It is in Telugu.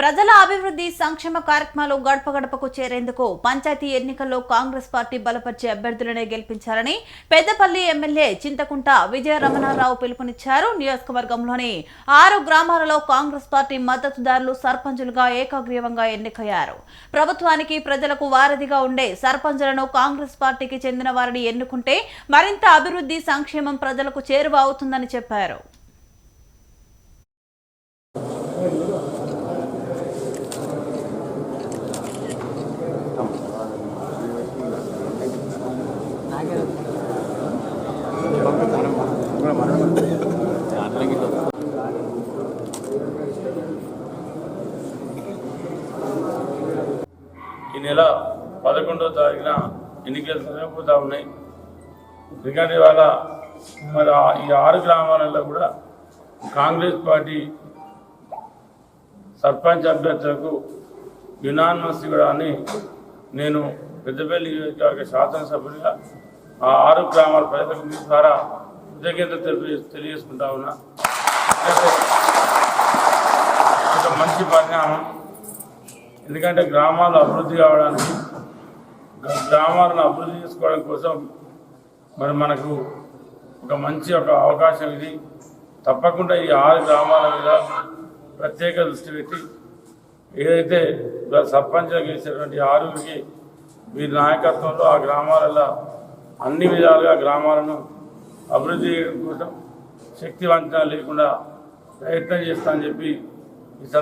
ప్రజల అభివృద్ధి సంక్షేమ కార్యక్రమాలు గడప గడపకు చేరేందుకు పంచాయతీ ఎన్నికల్లో కాంగ్రెస్ పార్టీ బలపరిచే అభ్యర్థులనే గెలిపించాలని పెద్దపల్లి ఎమ్మెల్యే చింతకుంట విజయ రమణారావు పిలుపునిచ్చారు. నియోజకవర్గంలోని 6 గ్రామాలలో కాంగ్రెస్ పార్టీ మద్దతుదారులు సర్పంచులుగా ఏకగ్రీవంగా ఎన్నికయ్యారు. ప్రభుత్వానికి ప్రజలకు వారధిగా ఉండే సర్పంచులను కాంగ్రెస్ పార్టీకి చెందిన వారిని ఎన్నుకుంటే మరింత అభివృద్ధి సంక్షేమం ప్రజలకు చేరువ అవుతుందని చెప్పారు. ఈ నెల 11వ తారీఖున ఎన్నికలు జరగబోతా ఉన్నాయి. ఎందుకంటే ఇవాళ మరి ఈ 6 గ్రామాలలో కూడా కాంగ్రెస్ పార్టీ సర్పంచ్ అభ్యర్థులకు యునానిమస్ ఇవ్వడాన్ని నేను పెద్దపల్లి నియోజకవర్గ శాసనసభ్యునిగా ఆ 6 గ్రామాల ప్రజలకు మీ ద్వారా కృతజ్ఞతలు తెలియజేసుకుంటా ఉన్నా. ఒక మంచి పరిణామం. ఎందుకంటే గ్రామాలు అభివృద్ధి కావడానికి, గ్రామాలను అభివృద్ధి చేసుకోవడం కోసం మరి మనకు ఒక మంచి అవకాశం ఇది. తప్పకుండా ఈ 6 గ్రామాల మీద ప్రత్యేక దృష్టి పెట్టి ఏదైతే సర్పంచ్గా గెలిచినటువంటి 6కి వీరి నాయకత్వంలో ఆ గ్రామాలలో అన్ని విధాలుగా గ్రామాలను అభివృద్ధి చేయడం కోసం శక్తి వంచన లేకుండా ప్రయత్నం చేస్తా అని చెప్పి